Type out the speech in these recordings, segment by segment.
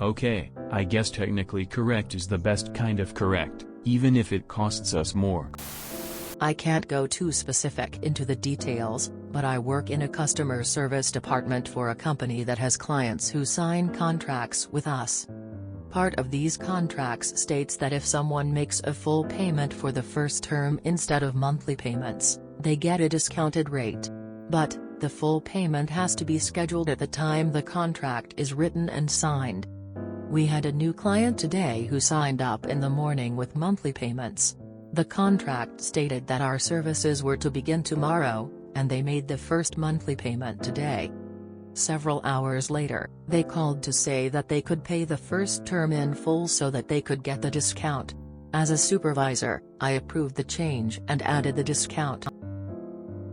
Okay, I guess technically correct is the best kind of correct, even if it costs us more. I can't go too specific into the details, but I work in a customer service department for a company that has clients who sign contracts with us. Part of these contracts states that if someone makes a full payment for the first term instead of monthly payments, they get a discounted rate. But, the full payment has to be scheduled at the time the contract is written and signed. We had a new client today who signed up in the morning with monthly payments. The contract stated that our services were to begin tomorrow, and they made the first monthly payment today. Several hours later, they called to say that they could pay the first term in full so that they could get the discount. As a supervisor, I approved the change and added the discount.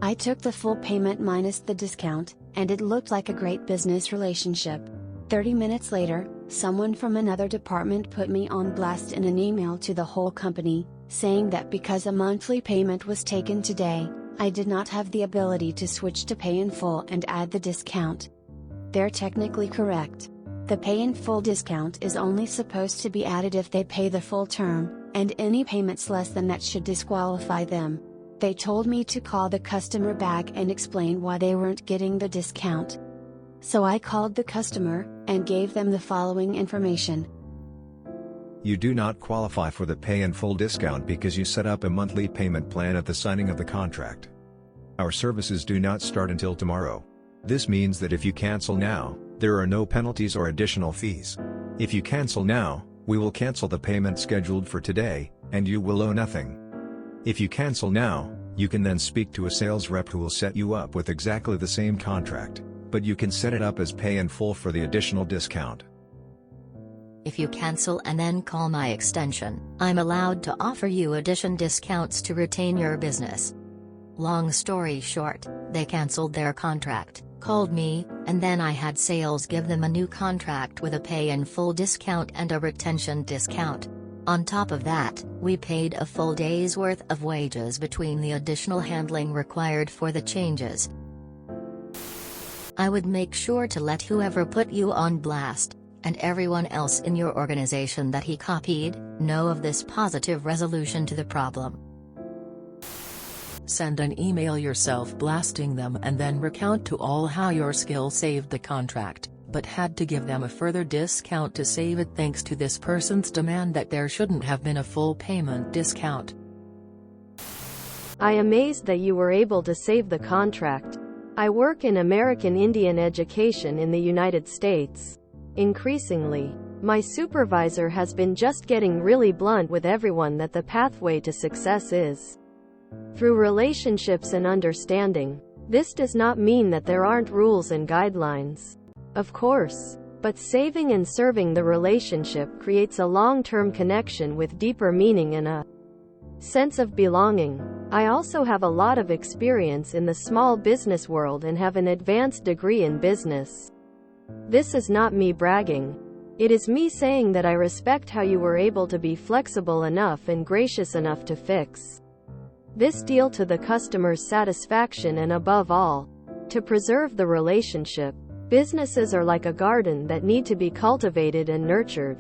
I took the full payment minus the discount, and it looked like a great business relationship. 30 minutes later, someone from another department put me on blast in an email to the whole company, saying that because a monthly payment was taken today, I did not have the ability to switch to pay in full and add the discount. They're technically correct. The pay in full discount is only supposed to be added if they pay the full term, and any payments less than that should disqualify them. They told me to call the customer back and explain why they weren't getting the discount. So I called the customer, and gave them the following information. You do not qualify for the pay in full discount because you set up a monthly payment plan at the signing of the contract. Our services do not start until tomorrow. This means that if you cancel now, there are no penalties or additional fees. If you cancel now, we will cancel the payment scheduled for today, and you will owe nothing. If you cancel now, you can then speak to a sales rep who will set you up with exactly the same contract, but you can set it up as pay in full for the additional discount. If you cancel and then call my extension, I'm allowed to offer you addition discounts to retain your business. Long story short, they canceled their contract, called me, and then I had sales give them a new contract with a pay in full discount and a retention discount. On top of that, we paid a full day's worth of wages between the additional handling required for the changes. I would make sure to let whoever put you on blast, and everyone else in your organization that he copied, know of this positive resolution to the problem. Send an email yourself blasting them and then recount to all how your skill saved the contract, but had to give them a further discount to save it thanks to this person's demand that there shouldn't have been a full payment discount. I am amazed that you were able to save the contract. I work in American Indian education in the United States. Increasingly, my supervisor has been just getting really blunt with everyone that the pathway to success is through relationships and understanding. This does not mean that there aren't rules and guidelines. Of course. But saving and serving the relationship creates a long-term connection with deeper meaning and a sense of belonging. I also have a lot of experience in the small business world and have an advanced degree in business. This is not me bragging. It is me saying that I respect how you were able to be flexible enough and gracious enough to fix this deal to the customer's satisfaction and above all, to preserve the relationship. Businesses are like a garden that need to be cultivated and nurtured.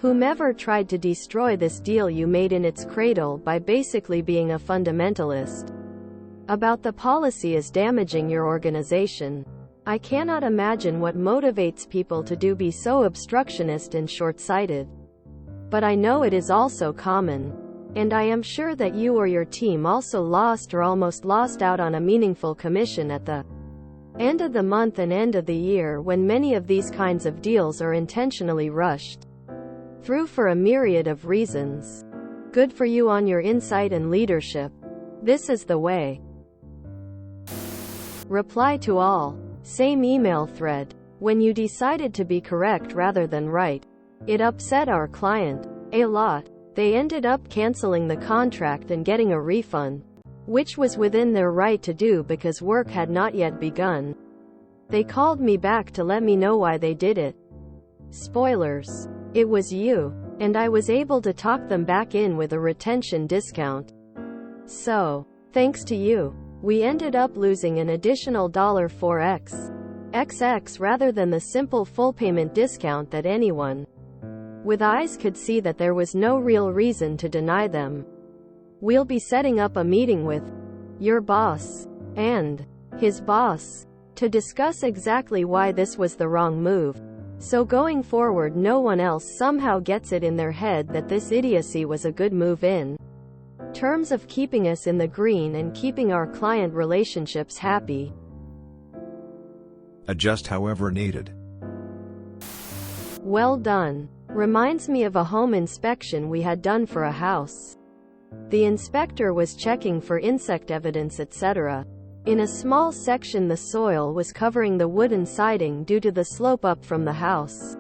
Whomever tried to destroy this deal you made in its cradle by basically being a fundamentalist about the policy is damaging your organization. I cannot imagine what motivates people to be so obstructionist and short-sighted. But I know it is also common. And I am sure that you or your team also lost or almost lost out on a meaningful commission at the end of the month and end of the year when many of these kinds of deals are intentionally rushed through for a myriad of reasons. Good for you on your insight and leadership. This is the way. Reply to all. Same email thread. When you decided to be correct rather than right, it upset our client a lot. They ended up canceling the contract and getting a refund, which was within their right to do because work had not yet begun. They called me back to let me know why they did it. Spoilers. It was you. And I was able to talk them back in with a retention discount. So, thanks to you, we ended up losing an additional $4x. XX rather than the simple full payment discount that anyone with eyes could see that there was no real reason to deny them. We'll be setting up a meeting with your boss and his boss to discuss exactly why this was the wrong move. So going forward no one else somehow gets it in their head that this idiocy was a good move in terms of keeping us in the green and keeping our client relationships happy. Adjust however needed. Well done. Reminds me of a home inspection we had done for a house. The inspector was checking for insect evidence, etc. In a small section the soil was covering the wooden siding due to the slope up from the house.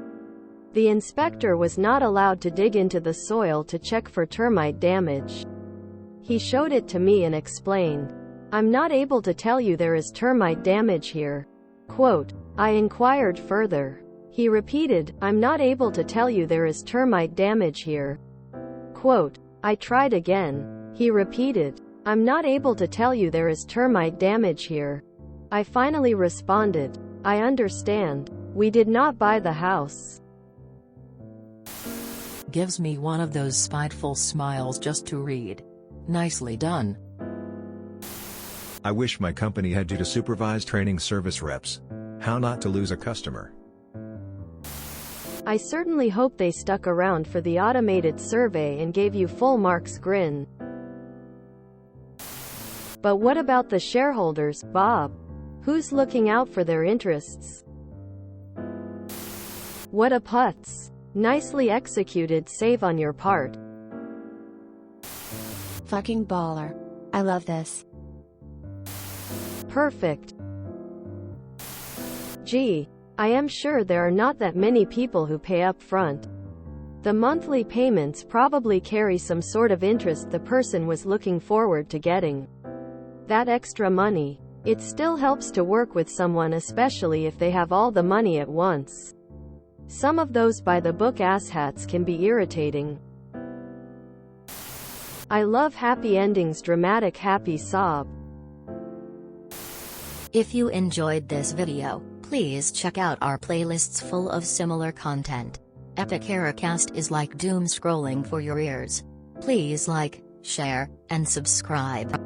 The inspector was not allowed to dig into the soil to check for termite damage. He showed it to me and explained, "I'm not able to tell you there is termite damage here." Quote, I inquired further. He repeated, "I'm not able to tell you there is termite damage here." Quote, I tried again. He repeated, "I'm not able to tell you there is termite damage here." I finally responded, "I understand. We did not buy the house." Gives me one of those spiteful smiles just to read. Nicely done. I wish my company had you to supervise training service reps. How not to lose a customer. I certainly hope they stuck around for the automated survey and gave you full marks grin. But what about the shareholders, Bob? Who's looking out for their interests? What a putz. Nicely executed save on your part. Fucking baller. I love this. Perfect. Gee, I am sure there are not that many people who pay up front. The monthly payments probably carry some sort of interest the person was looking forward to getting. That extra money. It still helps to work with someone, especially if they have all the money at once. Some of those by-the-book asshats can be irritating. I love happy endings, dramatic happy sob. If you enjoyed this video, please check out our playlists full of similar content. Epic Ericast is like doom scrolling for your ears. Please like, share, and subscribe.